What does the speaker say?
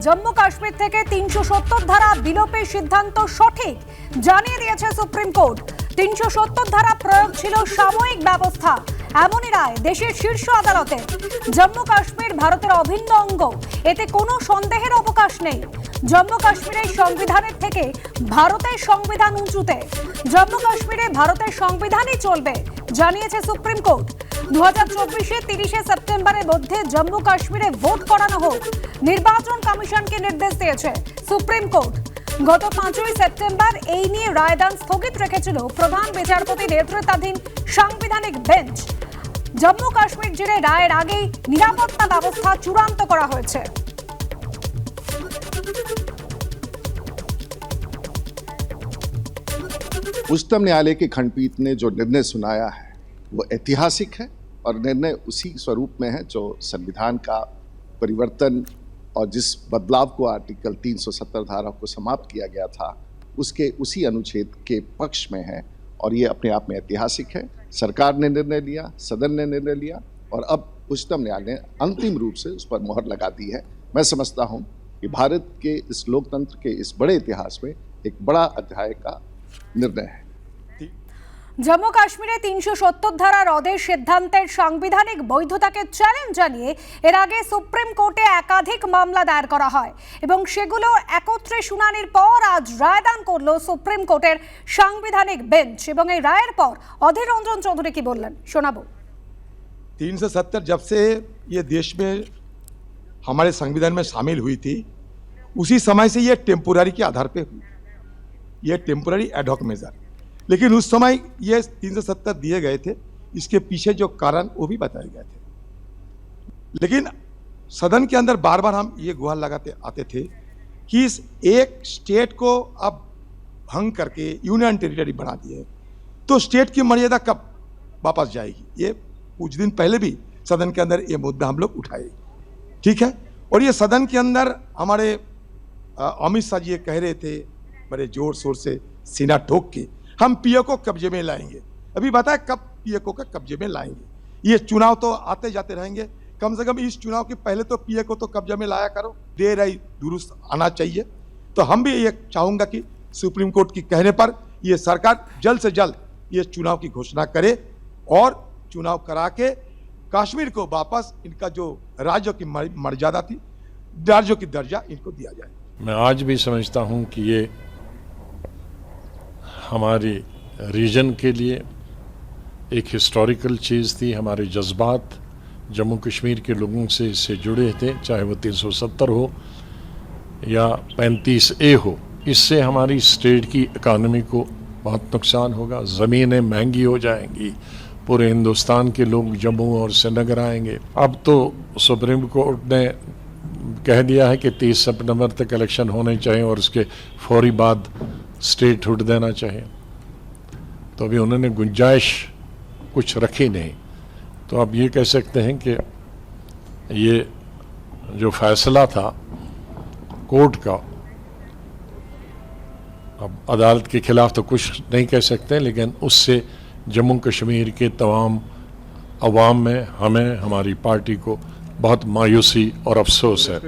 জম্মু কাশ্মীর থেকে ৩৭০ ধারা বিলোপের সিদ্ধান্ত সঠিক জানিয়ে দিয়েছে সুপ্রিম কোর্ট। ৩৭০ ধারা প্রয়োগ ছিল সাময়িক ব্যবস্থা, এমনই রায় দেশের শীর্ষ আদালতে। জম্মু কাশ্মীর ভারতের অভিন্ন অঙ্গ, এতে কোনো সন্দেহের অবকাশ নেই। জম্মু কাশ্মীরের সংবিধানের থেকে ভারতের সংবিধান উঁচুতে। জম্মু কাশ্মীরে ভারতের সংবিধানই চলবে জানিয়েছে সুপ্রিম কোর্ট। 2024 30 সেপ্টেম্বরের মধ্যে জম্মু কাশ্মীরে ভোট করানো হোক, নির্বাচন কমিশনকে নির্দেশ দিয়েছে সুপ্রিম কোর্ট। গত 5 সেপ্টেম্বর এই নিয়ে রায়দান স্থগিত রেখেছিল প্রধান বিচারপতি নেতৃত্বাধীন সাংবিধানিক বেঞ্চ। জম্মু কাশ্মীর জুড়ে রায়ের আগেই নিরাপত্তা ব্যবস্থা চূড়ান্ত করা হয়েছে। उच्चतम न्यायालय की खंडपीठ ने जो निर्णय सुनाया है वो ऐतिहासिक है और निर्णय उसी स्वरूप में है जो संविधान का परिवर्तन और जिस बदलाव को आर्टिकल 370 धारा को समाप्त किया गया था उसके उसी अनुच्छेद के पक्ष में है और ये अपने आप में ऐतिहासिक है। सरकार ने निर्णय लिया, सदन ने निर्णय लिया और अब उच्चतम न्यायालय ने अंतिम रूप से उस पर मोहर लगा दी है। मैं समझता हूँ कि भारत के इस लोकतंत्र के इस बड़े इतिहास में एक बड़ा अध्याय का निर्णय है। জম্মু কাশ্মীরে ৩৭০ ধারা রদের সিদ্ধান্তের সাংবিধানিক বৈধতাকে চ্যালেঞ্জ জানিয়ে এর আগে সুপ্রিম কোর্টে একাধিক মামলা দায়ের করা হয় এবং সেগুলো একত্রে শুনানির পর আজ রায়দান করলো সুপ্রিম কোর্টের সাংবিধানিক বেঞ্চ। এবং এই রায়ের পর অধীর রঞ্জন চৌধুরী কি বললেন শোনাবো। 370 जब से ये देश में हमारे संविधान में शामिल हुई थी उसी समय से ये टेम्पोररी के आधार पे हुई, ये टेम्पोररी एडहॉक मेजर। लेकिन उस समय ये 370 दिए गए थे, इसके पीछे जो कारण वो भी बताए गए थे। लेकिन सदन के अंदर बार बार हम ये गुहार लगाते आते थे कि इस एक स्टेट को अब भंग करके यूनियन टेरिटरी बना दिए तो स्टेट की मर्यादा कब वापस जाएगी। ये कुछ दिन पहले भी सदन के अंदर ये मुद्दा हम लोग उठाए, ठीक है। और ये सदन के अंदर हमारे अमित शाह जी ये कह रहे थे बड़े जोर शोर से, सीना ठोक के, हम पीए को कब्जे में लाएंगे। अभी बताए कब पीए को कब्जे में लाएंगे। ये चुनाव तो आते जाते रहेंगे, कम से कम इस चुनाव के पहले तो पीए को तो कब्जे में लाया करो, देर आई दुरुस्त आना चाहिए। तो हम भी ये चाहूँगा कि सुप्रीम कोर्ट की कहने पर ये सरकार जल्द से जल्द ये चुनाव की घोषणा करे और चुनाव करा के कश्मीर को वापस इनका जो राज्य की मर्यादा थी, राज्यों की दर्जा इनको दिया जाए। मैं आज भी समझता हूँ कि ये हमारे रीजन के लिए एक हिस्टोरिकल चीज़ थी। हमारे जज्बात जम्मू कश्मीर के लोगों से इससे जुड़े थे, चाहे वो 370 हो या 35A हो। इससे हमारी स्टेट की इकानमी को बहुत नुकसान होगा, ज़मीनें महंगी हो जाएंगी, पूरे हिंदुस्तान के लोग जम्मू और श्रीनगर आएंगे। अब तो सुप्रीम कोर्ट ने कह दिया है कि 30 सितंबर तक इलेक्शन होने चाहिए और उसके फौरी बाद स्टेट हुड देना चाहिए। तो अभी उन्होंने गुंजाइश कुछ रखी नहीं। तो अब ये कह सकते हैं कि ये जो फैसला था कोर्ट का, अब अदालत के खिलाफ तो कुछ नहीं कह सकते, लेकिन उससे जम्मू कश्मीर के तमाम अवाम में, हमें, हमारी पार्टी को बहुत मायूसी और अफसोस है।